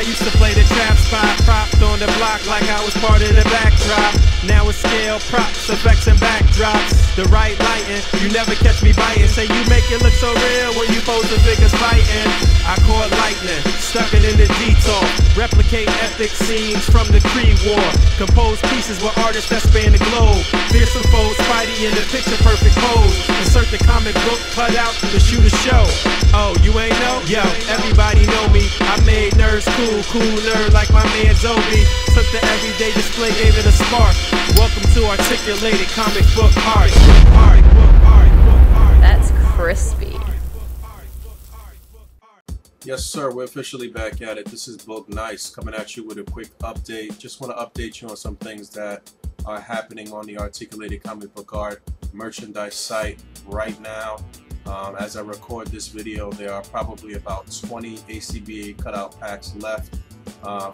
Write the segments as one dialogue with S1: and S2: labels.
S1: used to play the trap spot, propped on the block like I was part of the backdrop. Now it's scale, props, effects, and backdrops. The right lighting, you never catch me biting. Say you make it look so real when you pose the figures fighting. I caught lightning, stuck it in the detour. Replicate epic scenes from the Creed War. Compose pieces with artists that span the globe. Fearsome foes, Spidey in the picture perfect pose. Insert the comic book cutout to shoot a show. Oh, you ain't know? Yo, everybody know me. I made nerds cool, cool nerd like my man Zobi. Took the everyday display, gave it a spark. Welcome to articulated comic book art.
S2: That's crispy.
S3: Yes, sir. We're officially back at it. This is Book Nice coming at you with a quick update. Just want to update you on some things that are happening on the Articulated Comic Book Art merchandise site right now. As I record this video, there are probably about 20 A.C.B.A. cutout packs left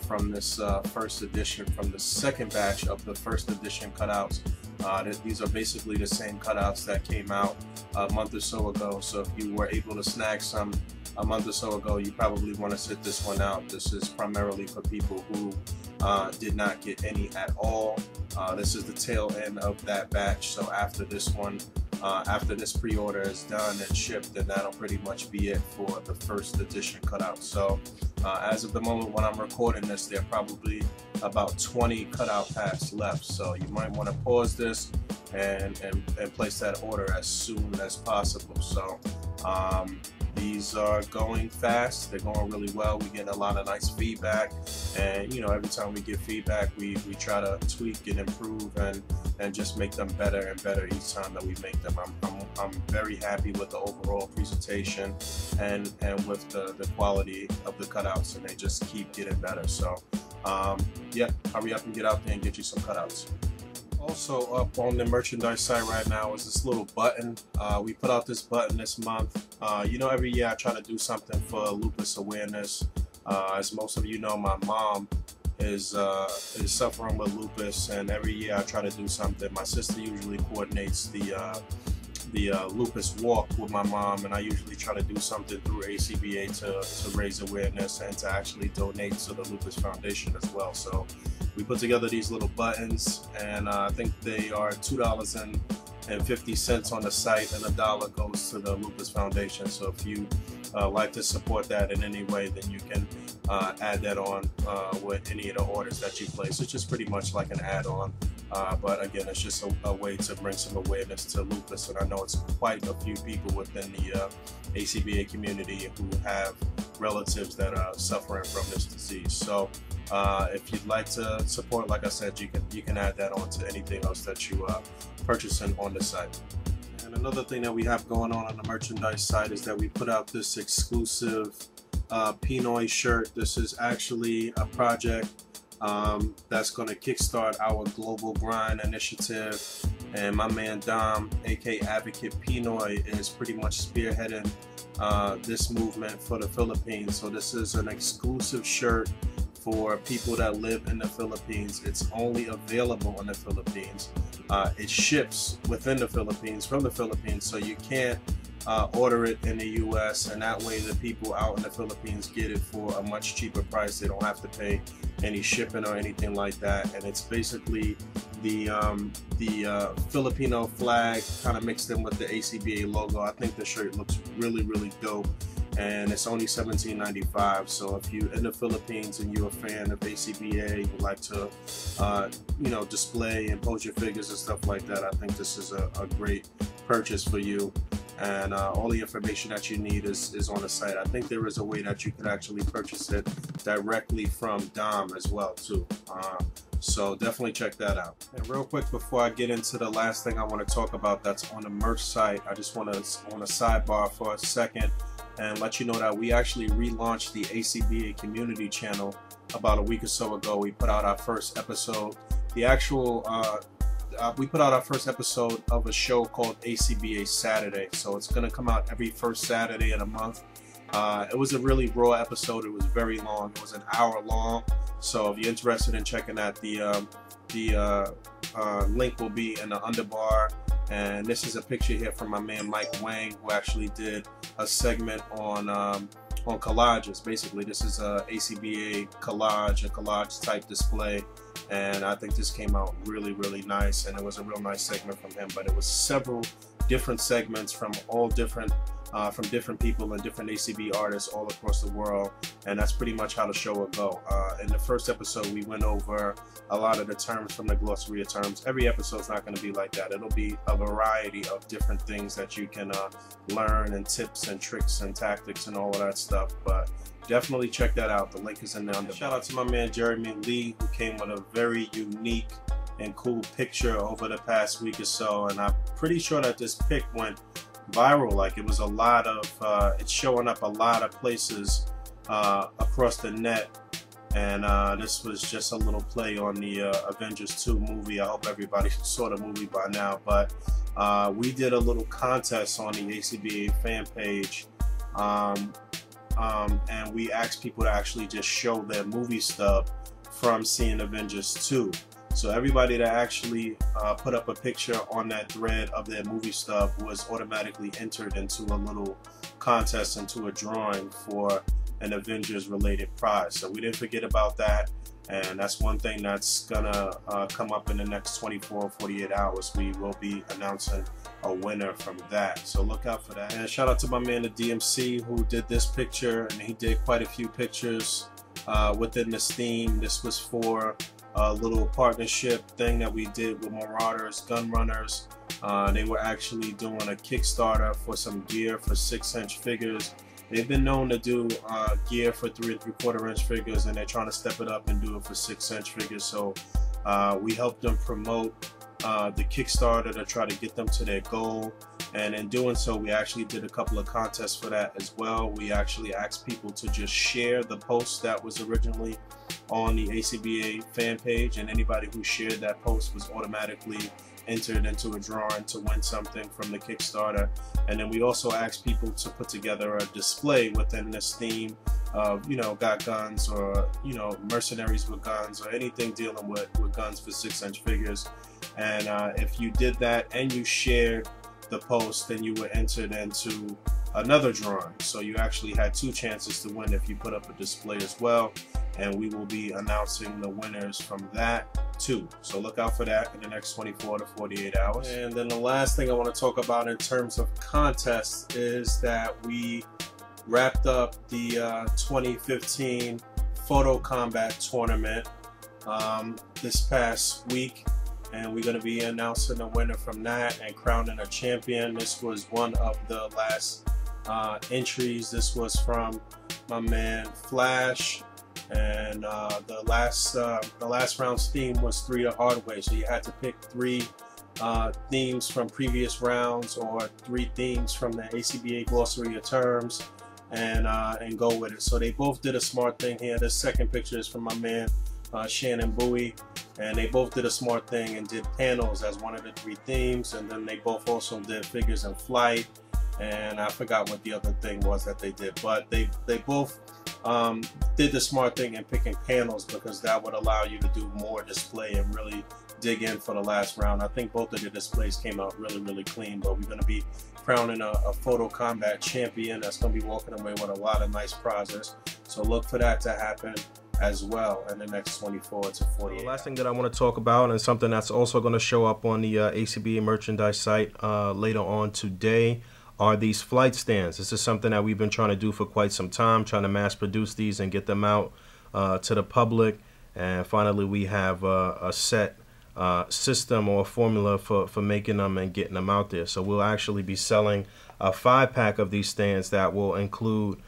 S3: from this first edition, from the second batch of the first edition cutouts. These are basically the same cutouts that came out a month or so ago. So if you were able to snag some a month or so ago, you probably want to sit this one out. This is primarily for people who did not get any at all. This is the tail end of that batch. So after this one, after this pre-order is done and shipped, then that'll pretty much be it for the first edition cutout. So as of the moment when I'm recording this, there are probably about 20 cutout packs left. So you might want to pause this and place that order as soon as possible. So these are going fast. They're going really well. We're getting a lot of nice feedback, and you know, every time we get feedback, we try to tweak and improve and just make them better and better each time that we make them. I'm very happy with the overall presentation and with the quality of the cutouts, and they just keep getting better. So yeah, hurry up and get out there and get you some cutouts. Also up on the merchandise site right now is this little button. We put out this button this month. You know, every year I try to do something for lupus awareness. As most of you know, my mom is suffering with lupus, and every year I try to do something. My sister usually coordinates the lupus walk with my mom, and I usually try to do something through A.C.B.A. to raise awareness and to actually donate to the Lupus Foundation as well. So we put together these little buttons, and I think they are $2.50 on the site, and $1 goes to the Lupus Foundation. So if you like to support that in any way, then you can add that on with any of the orders that you place. It's just pretty much like an add-on, but again, it's just a way to bring some awareness to lupus, and I know it's quite a few people within the A.C.B.A. community who have relatives that are suffering from this disease. So if you'd like to support, like I said, you can add that on to anything else that you purchasing on the site. And another thing that we have going on the merchandise site is that we put out this exclusive Pinoy shirt. This is actually a project that's going to kickstart our global grind initiative, and my man Dom, aka Advocate Pinoy, is pretty much spearheading this movement for the Philippines. So this is an exclusive shirt for people that live in the Philippines. It's only available in the Philippines. It ships within the Philippines, from the Philippines, so you can't order it in the US, and that way the people out in the Philippines get it for a much cheaper price. They don't have to pay any shipping or anything like that, and it's basically the Filipino flag kind of mixed in with the A.C.B.A. logo. I think the shirt looks really, really dope, and it's only $17.95. So if you're in the Philippines and you're a fan of A.C.B.A., you would like to you know, display and pose your figures and stuff like that, I think this is a great purchase for you. And all the information that you need is on the site. I think there is a way that you could actually purchase it directly from Dom as well too. So definitely check that out. And real quick, before I get into the last thing I want to talk about that's on the merch site, I just want to sidebar for a second and let you know that we actually relaunched the A.C.B.A. community channel about a week or so ago. We put out our first episode. The actual we put out our first episode of a show called A.C.B.A. Saturday. So it's going to come out every first Saturday in a month. It was a really raw episode. It was very long. It was an hour long. So if you're interested in checking that, the link will be in the underbar. And this is a picture here from my man Mike Wang, who actually did a segment on on collages. Basically, this is a A.C.B.A collage, a collage type display, and I think this came out really nice, and it was a real nice segment from him. But it was several different segments from all different people and different A.C.B artists all across the world, and that's pretty much how the show will go. In the first episode, we went over a lot of the terms from the glossary of terms. Every episode's not going to be like that. It'll be a variety of different things that you can learn, and tips and tricks and tactics and all of that stuff. But definitely check that out. The link is in there. Shout out to my man Jeremy Lee, who came with a very unique and cool picture over the past week or so, and I'm pretty sure that this pic went viral. Like, it was a lot of it's showing up a lot of places across the net, and this was just a little play on the Avengers 2 movie. I hope everybody saw the movie by now, but we did a little contest on the A.C.B.A fan page, and we asked people to actually just show their movie stub from seeing Avengers 2. So everybody that actually put up a picture on that thread of their movie stub was automatically entered into a little contest, into a drawing for an Avengers related prize. So we didn't forget about that, and that's one thing that's gonna come up in the next 24 or 48 hours. We will be announcing a winner from that, so look out for that. And shout out to my man the DMC, who did this picture, and he did quite a few pictures within this theme. This was for a little partnership thing that we did with Marauders Gun Runners. They were actually doing a Kickstarter for some gear for 6-inch figures. They've been known to do gear for 3 3/4 inch figures, and they're trying to step it up and do it for 6-inch figures. So we helped them promote the Kickstarter to try to get them to their goal, and in doing so, we actually did a couple of contests for that as well. We actually asked people to just share the post that was originally on the A.C.B.A fan page, and anybody who shared that post was automatically entered into a drawing to win something from the Kickstarter. And then we also asked people to put together a display within this theme of, you know, got guns, or, you know, mercenaries with guns, or anything dealing with guns for 6-inch figures. And if you did that and you shared the post, then you were entered into another drawing. So you actually had 2 chances to win if you put up a display as well, and we will be announcing the winners from that too. So look out for that in the next 24 to 48 hours. And then the last thing I want to talk about in terms of contests is that we wrapped up the 2015 Photo Combat Tournament this past week, and we're going to be announcing a winner from that and crowning a champion. This was one of the last entries. This was from my man Flash, and the last round's theme was 3 the hard way. So you had to pick 3 themes from previous rounds, or 3 themes from the A.C.B.A glossary of terms, and go with it. So they both did a smart thing here. This second picture is from my man Shannon Bowie, and they both did a smart thing and did panels as one of the 3 themes, and then they both also did figures in flight, and I forgot what the other thing was that they did, but they both did the smart thing in picking panels, because that would allow you to do more display and really dig in for the last round. I think both of the displays came out really clean, but we're going to be crowning a Photo Combat champion that's going to be walking away with a lot of nice prizes. So look for that to happen as well in the next 24 to 48. The last thing that I want to talk about, and something that's also going to show up on the A.C.B.A merchandise site later on today, are these flight stands. This is something that we've been trying to do for quite some time, trying to mass produce these and get them out to the public, and finally we have a set system or formula for making them and getting them out there. So we'll actually be selling a 5-pack of these stands that will include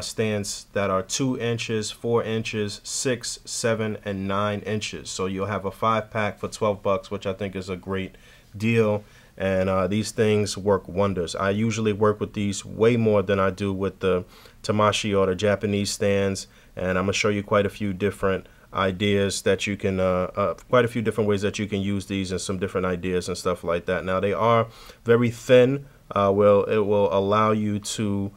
S3: stands that are 2 inches, 4 inches, 6, 7, and 9 inches. So you'll have a 5-pack for $12, which I think is a great deal. And these things work wonders. I usually work with these way more than I do with the Tamashi or the Japanese stands. And I'm going to show you quite a few different ideas that you can, quite a few different ways that you can use these, and some different ideas and stuff like that. Now, they are very thin. It will allow you to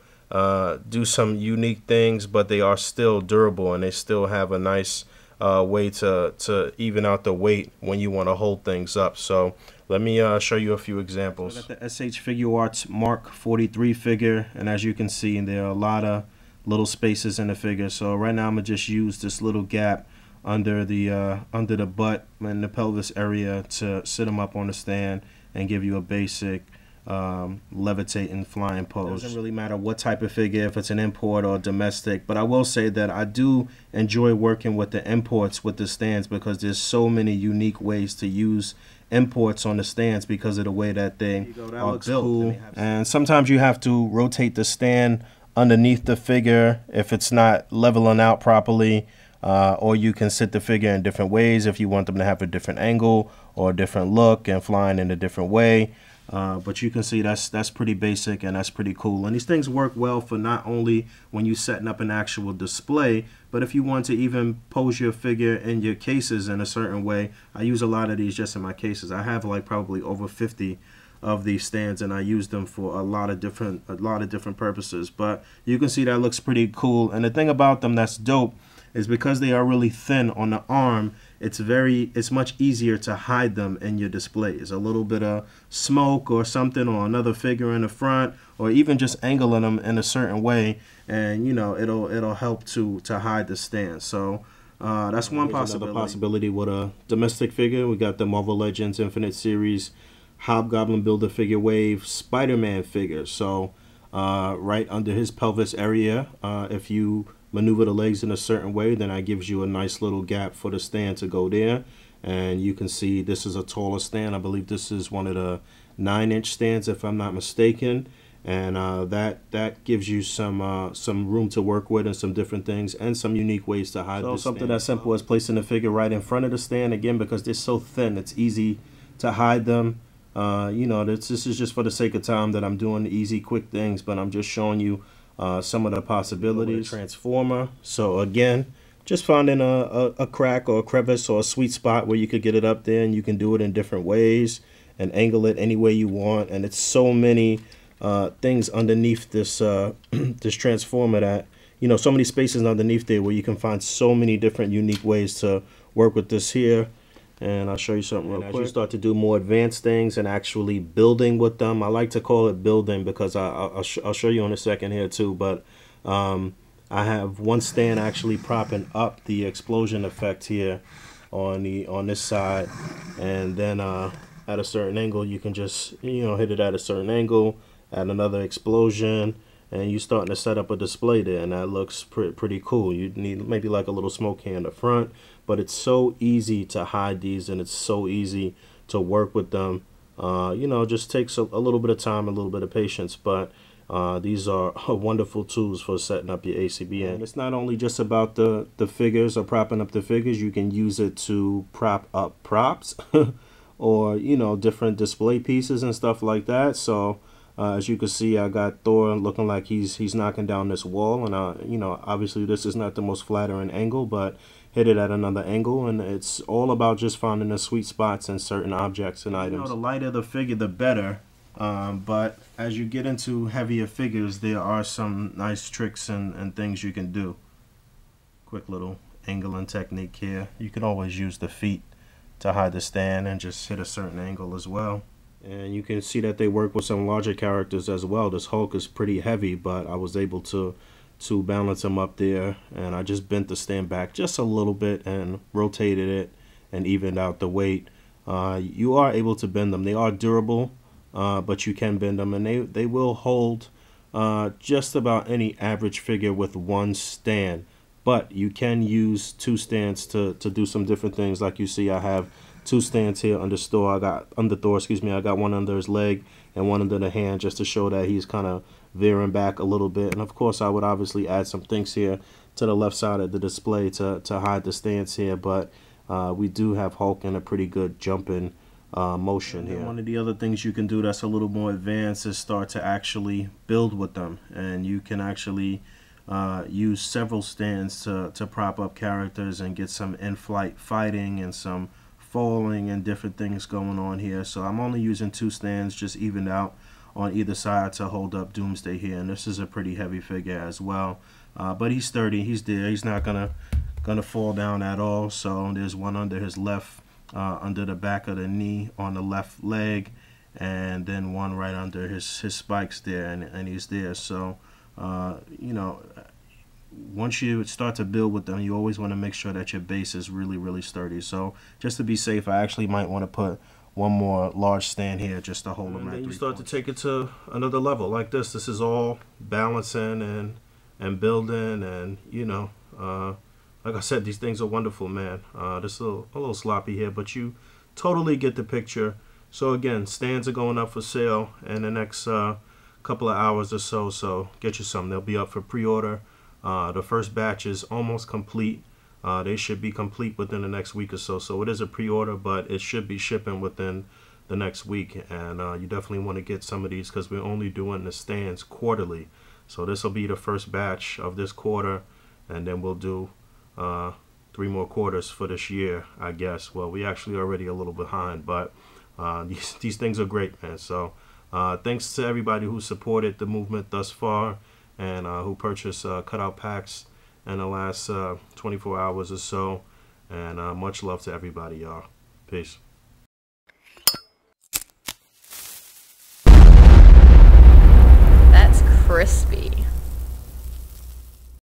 S3: do some unique things, but they are still durable, and they still have a nice way to even out the weight when you want to hold things up. So let me show you a few examples. I got the SH Figure Arts Mark 43 figure, and as you can see, there are a lot of
S2: little spaces in the figure. So right now I'm gonna just use this little gap under the butt and the pelvis area to sit them up on the stand and give you a basic levitating flying pose. Doesn't really matter what type of figure, if it's an import or domestic, but I will say that I do enjoy working with the imports with the stands because there's so many unique ways to use imports on the stands because of the way that they are built. Cool. And sometimes you have to rotate the stand underneath the figure if it's not leveling out properly, or you can sit the figure in different ways if you want them to have a different angle or a different look and flying in a different way. But you can see that's pretty basic and that's pretty cool. And these things work well for not only when you're setting up an actual display, but if you want to even pose your figure in your cases in a certain way. I use a lot of these just in my cases. I have like probably over 50 of these stands, and I use them for a lot of different purposes. But you can see that looks pretty cool. And the thing about them that's dope is because they are really thin on the arm, it's much easier to hide them in your displays. A little bit of smoke or something or another figure in the front, or even just angling them in a certain way, and you know it'll help to hide the stand. So that's one possibility. Another possibility with a domestic figure, we got the Marvel Legends Infinite Series Hobgoblin Build-A-Figure Wave Spider-Man figure. So right under his pelvis area, if you maneuver the legs in a certain way, then that gives you a nice little gap for the stand to go there. And you can see this is a taller stand. I believe this is one of the 9-inch stands if I'm not mistaken. And that gives you some room to work with and some different things and some unique ways to hide this something stand. As simple as placing the figure right in front of the stand, again, because they're so thin, it's easy to hide them. You know, this is just for the sake of time that I'm doing easy, quick things, but I'm just showing you some of the possibilities. Transformer. So again, just finding a crack or a crevice or a sweet spot where you could get it up there, and you can do it in different ways and angle it any way you want. And it's so many things underneath this this transformer that, you know, so many spaces underneath there where you can find so many different unique ways to work with this here. And I'll show you something real quick. As you start to do more advanced things and actually building with them, I like to call it building because I'll show you in a second here too. But I have one stand actually propping up the explosion effect here on this side, and then at a certain angle you can just, you know, hit it at a certain angle, add another explosion, and you're starting to set up a display there, and that looks pretty cool. You need maybe like a little smoke here in the front, but it's so easy to hide these, and it's so easy to work with them. You know, just takes a little bit of time, a little bit of patience, but these are wonderful tools for setting up your A.C.B.A. And it's not only just about the figures or propping up the figures. You can use it to prop up props or, you know, different display pieces and stuff like that. So as you can see, I got Thor looking like he's knocking down this wall, and you know, obviously this is not the most flattering angle, but hit it at another angle, and it's all about just finding the sweet spots in certain objects and items. You know, the lighter the figure, the better. But as you get into heavier figures, there are some nice tricks and things you can do. Quick little angling technique here. You can always use the feet to hide the stand and just hit a certain angle as well. And you can see that they work with some larger characters as well. This Hulk is pretty heavy, but I was able to balance him up there, and I just bent the stand back just a little bit and rotated it and evened out the weight. You are able to bend them. They are durable, but you can bend them, and they will hold just about any average figure with one stand. But you can use two stands to do some different things. Like you see, I have two stands here under Thor. I got one under his leg and one under the hand, just to show that he's kind of veering back a little bit. And of course, I would obviously add some things here to the left side of the display to hide the stance here. But we do have Hulk in a pretty good jumping motion here. One of the other things you can do that's a little more advanced is start to actually build with them, and you can actually use several stands to prop up characters and get some in-flight fighting and some falling and different things going on here. So I'm only using two stands, just evened out on either side to hold up Doomsday here. And this is a pretty heavy figure as well, but he's sturdy. He's there. He's not gonna fall down at all. So there's one under his left, under the back of the knee on the left leg, and then one right under his spikes there, and he's there. So you know, once you start to build with them, you always want to make sure that your base is really, really sturdy. So just to be safe, I actually might want to put one more large stand here just to hold them. And then you start to take it to another level like this. This is all balancing and building, and you know, like I said, these things are wonderful, man. This is a little sloppy here, but you totally get the picture. So again, stands are going up for sale in the next couple of hours or so. So get you some. They'll be up for pre-order. The first batch is almost complete. They should be complete within the next week or so. So it is a pre-order, but it should be shipping within the next week. And you definitely want to get some of these because we're only doing the stands quarterly. So this will be the first batch of this quarter, and then we'll do 3 more quarters for this year, I guess. Well, we actually already a little behind, but these things are great, man. So thanks to everybody who supported the movement thus far and who purchased cutout packs in the last 24 hours or so. And much love to everybody, y'all. Peace.